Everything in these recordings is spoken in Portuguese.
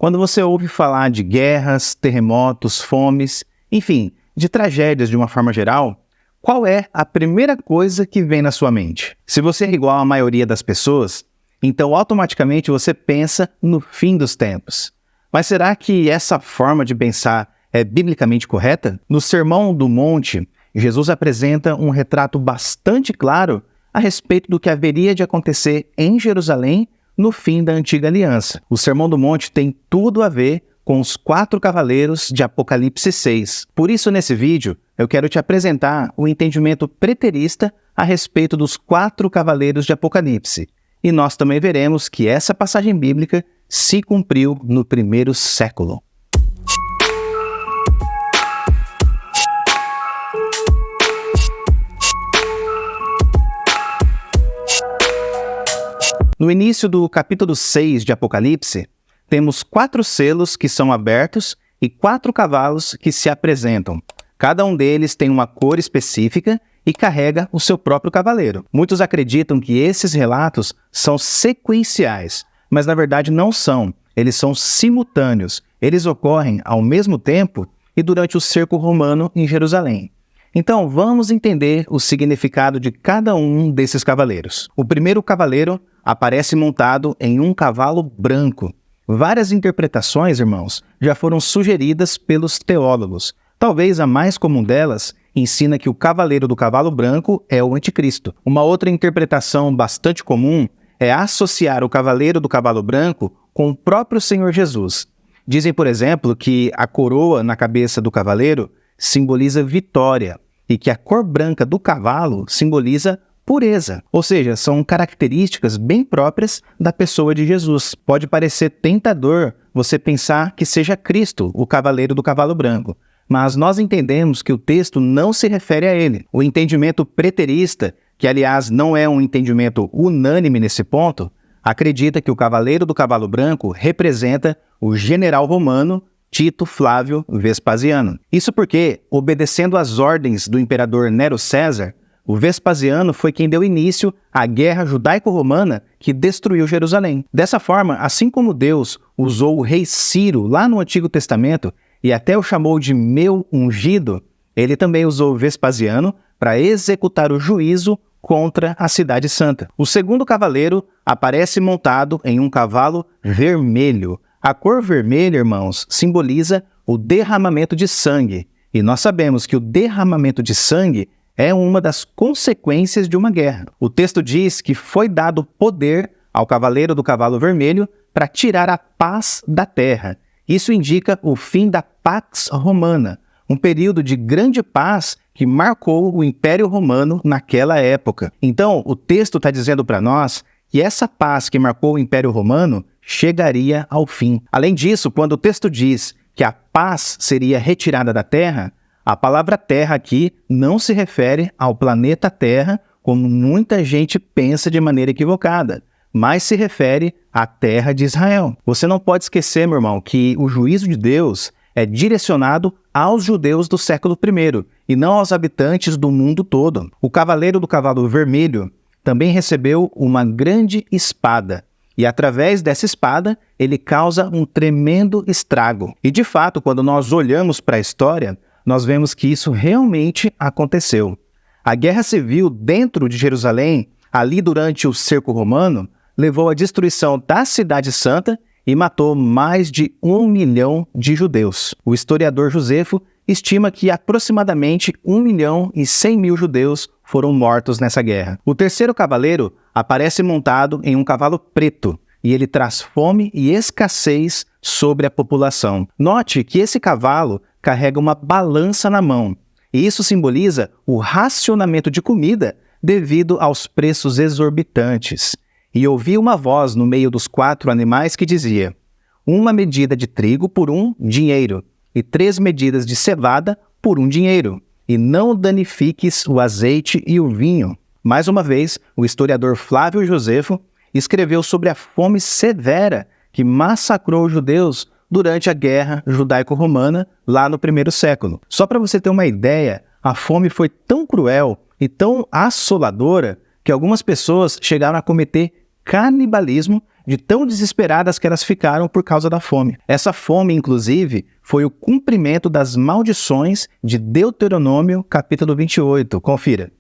Quando você ouve falar de guerras, terremotos, fomes, enfim, de tragédias de uma forma geral, qual é a primeira coisa que vem na sua mente? Se você é igual à maioria das pessoas, então automaticamente você pensa no fim dos tempos. Mas será que essa forma de pensar é biblicamente correta? No Sermão do Monte, Jesus apresenta um retrato bastante claro a respeito do que haveria de acontecer em Jerusalém no fim da Antiga Aliança. O Sermão do Monte tem tudo a ver com os 4 cavaleiros de Apocalipse 6. Por isso, nesse vídeo, eu quero te apresentar o entendimento preterista a respeito dos 4 cavaleiros de Apocalipse. E nós também veremos que essa passagem bíblica se cumpriu no primeiro século. No início do capítulo 6 de Apocalipse, temos 4 selos que são abertos e 4 cavalos que se apresentam. Cada um deles tem uma cor específica e carrega o seu próprio cavaleiro. Muitos acreditam que esses relatos são sequenciais, mas na verdade não são. Eles são simultâneos. Eles ocorrem ao mesmo tempo e durante o cerco romano em Jerusalém. Então vamos entender o significado de cada um desses cavaleiros. O primeiro cavaleiro aparece montado em um cavalo branco. Várias interpretações, irmãos, já foram sugeridas pelos teólogos. Talvez a mais comum delas ensina que o cavaleiro do cavalo branco é o anticristo. Uma outra interpretação bastante comum é associar o cavaleiro do cavalo branco com o próprio Senhor Jesus. Dizem, por exemplo, que a coroa na cabeça do cavaleiro simboliza vitória e que a cor branca do cavalo simboliza pureza, ou seja, são características bem próprias da pessoa de Jesus. Pode parecer tentador você pensar que seja Cristo o cavaleiro do cavalo branco, mas nós entendemos que o texto não se refere a ele. O entendimento preterista, que aliás não é um entendimento unânime nesse ponto, acredita que o cavaleiro do cavalo branco representa o general romano Tito Flávio Vespasiano. Isso porque, obedecendo às ordens do imperador Nero César, o Vespasiano foi quem deu início à guerra judaico-romana que destruiu Jerusalém. Dessa forma, assim como Deus usou o rei Ciro lá no Antigo Testamento e até o chamou de meu ungido, ele também usou Vespasiano para executar o juízo contra a Cidade Santa. O segundo cavaleiro aparece montado em um cavalo vermelho. A cor vermelha, irmãos, simboliza o derramamento de sangue. E nós sabemos que o derramamento de sangue é uma das consequências de uma guerra. O texto diz que foi dado poder ao cavaleiro do cavalo vermelho para tirar a paz da terra. Isso indica o fim da Pax Romana, um período de grande paz que marcou o Império Romano naquela época. Então, o texto está dizendo para nós que essa paz que marcou o Império Romano chegaria ao fim. Além disso, quando o texto diz que a paz seria retirada da terra, a palavra terra aqui não se refere ao planeta Terra, como muita gente pensa de maneira equivocada, mas se refere à terra de Israel. Você não pode esquecer, meu irmão, que o juízo de Deus é direcionado aos judeus do século I e não aos habitantes do mundo todo. O cavaleiro do cavalo vermelho também recebeu uma grande espada, e através dessa espada ele causa um tremendo estrago. E de fato, quando nós olhamos para a história, nós vemos que isso realmente aconteceu. A guerra civil dentro de Jerusalém, ali durante o cerco romano, levou à destruição da Cidade Santa e matou mais de 1 milhão de judeus. O historiador Josefo estima que aproximadamente 1.100.000 judeus foram mortos nessa guerra. O terceiro cavaleiro aparece montado em um cavalo preto e ele traz fome e escassez sobre a população. Note que esse cavalo carrega uma balança na mão, e isso simboliza o racionamento de comida devido aos preços exorbitantes. E ouvi uma voz no meio dos 4 animais que dizia: 1 medida de trigo por 1 dinheiro, e 3 medidas de cevada por 1 dinheiro, e não danifiques o azeite e o vinho. Mais uma vez, o historiador Flávio Josefo escreveu sobre a fome severa que massacrou os judeus durante a guerra judaico-romana lá no primeiro século. Só para você ter uma ideia, a fome foi tão cruel e tão assoladora que algumas pessoas chegaram a cometer canibalismo de tão desesperadas que elas ficaram por causa da fome. Essa fome, inclusive, foi o cumprimento das maldições de Deuteronômio, capítulo 28. Confira.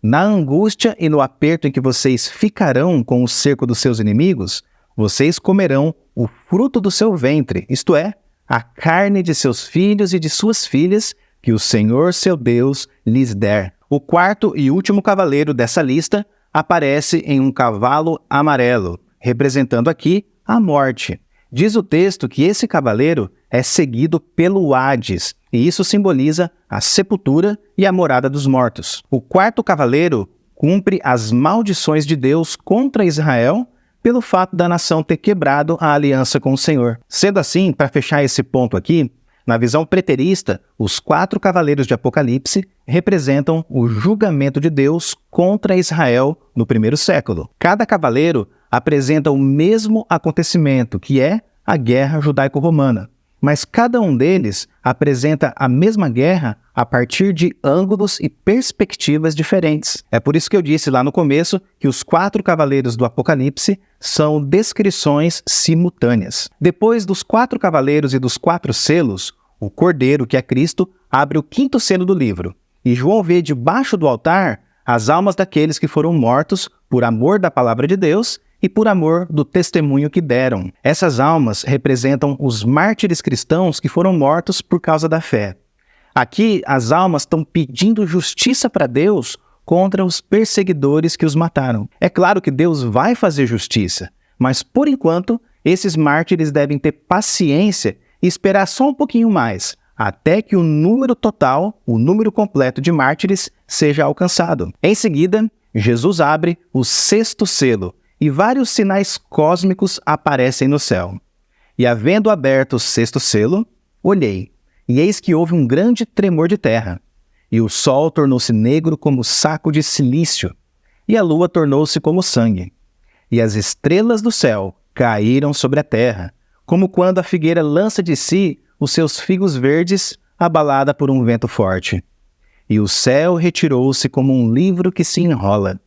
Na angústia e no aperto em que vocês ficarão com o cerco dos seus inimigos, vocês comerão o fruto do seu ventre, isto é, a carne de seus filhos e de suas filhas, que o Senhor seu Deus lhes der. O quarto e último cavaleiro dessa lista aparece em um cavalo amarelo, representando aqui a morte. Diz o texto que esse cavaleiro é seguido pelo Hades, e isso simboliza a sepultura e a morada dos mortos. O quarto cavaleiro cumpre as maldições de Deus contra Israel pelo fato da nação ter quebrado a aliança com o Senhor. Sendo assim, para fechar esse ponto aqui, na visão preterista, os 4 cavaleiros de Apocalipse representam o julgamento de Deus contra Israel no primeiro século. Cada cavaleiro apresenta o mesmo acontecimento, que é a guerra judaico-romana. Mas cada um deles apresenta a mesma guerra a partir de ângulos e perspectivas diferentes. É por isso que eu disse lá no começo que os 4 cavaleiros do Apocalipse são descrições simultâneas. Depois dos 4 cavaleiros e dos 4 selos, o Cordeiro, que é Cristo, abre o 5º selo do livro. E João vê debaixo do altar as almas daqueles que foram mortos por amor da palavra de Deus e por amor do testemunho que deram. Essas almas representam os mártires cristãos que foram mortos por causa da fé. Aqui, as almas estão pedindo justiça para Deus contra os perseguidores que os mataram. É claro que Deus vai fazer justiça, mas por enquanto, esses mártires devem ter paciência e esperar só um pouquinho mais, até que o número total, o número completo de mártires, seja alcançado. Em seguida, Jesus abre o 6º selo, e vários sinais cósmicos aparecem no céu. E havendo aberto o 6º selo, olhei, e eis que houve um grande tremor de terra, e o sol tornou-se negro como saco de cilício, e a lua tornou-se como sangue, e as estrelas do céu caíram sobre a terra, como quando a figueira lança de si os seus figos verdes, abalada por um vento forte. E o céu retirou-se como um livro que se enrola,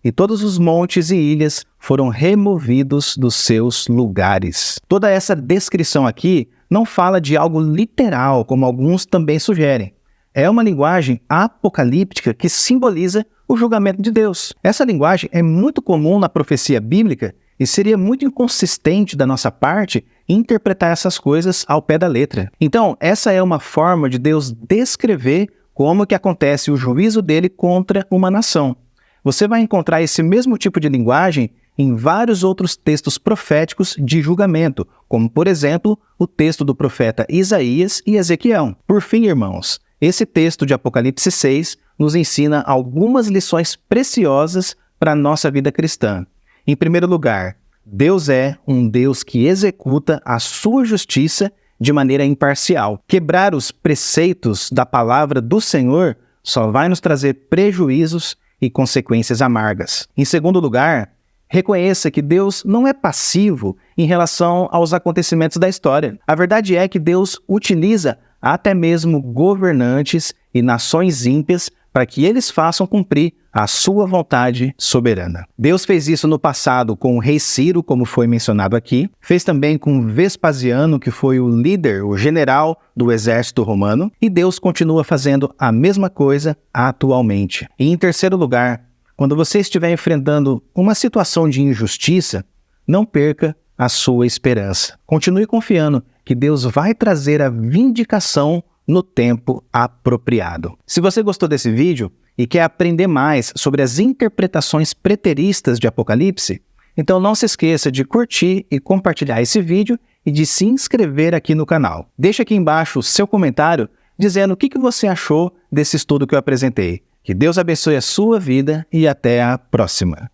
e todos os montes e ilhas foram removidos dos seus lugares. Toda essa descrição aqui não fala de algo literal, como alguns também sugerem. É uma linguagem apocalíptica que simboliza o julgamento de Deus. Essa linguagem é muito comum na profecia bíblica e seria muito inconsistente da nossa parte interpretar essas coisas ao pé da letra. Então, essa é uma forma de Deus descrever como que acontece o juízo dele contra uma nação. Você vai encontrar esse mesmo tipo de linguagem em vários outros textos proféticos de julgamento, como, por exemplo, o texto do profeta Isaías e Ezequiel. Por fim, irmãos, esse texto de Apocalipse 6 nos ensina algumas lições preciosas para a nossa vida cristã. Em primeiro lugar, Deus é um Deus que executa a sua justiça de maneira imparcial. Quebrar os preceitos da palavra do Senhor só vai nos trazer prejuízos e consequências amargas. Em segundo lugar, reconheça que Deus não é passivo em relação aos acontecimentos da história. A verdade é que Deus utiliza até mesmo governantes e nações ímpias para que eles façam cumprir a sua vontade soberana. Deus fez isso no passado com o rei Ciro, como foi mencionado aqui. Fez também com Vespasiano, que foi o líder, o general do exército romano. E Deus continua fazendo a mesma coisa atualmente. E em terceiro lugar, quando você estiver enfrentando uma situação de injustiça, não perca a sua esperança. Continue confiando que Deus vai trazer a vindicação no tempo apropriado. Se você gostou desse vídeo e quer aprender mais sobre as interpretações preteristas de Apocalipse, então não se esqueça de curtir e compartilhar esse vídeo e de se inscrever aqui no canal. Deixa aqui embaixo o seu comentário dizendo o que você achou desse estudo que eu apresentei. Que Deus abençoe a sua vida e até a próxima.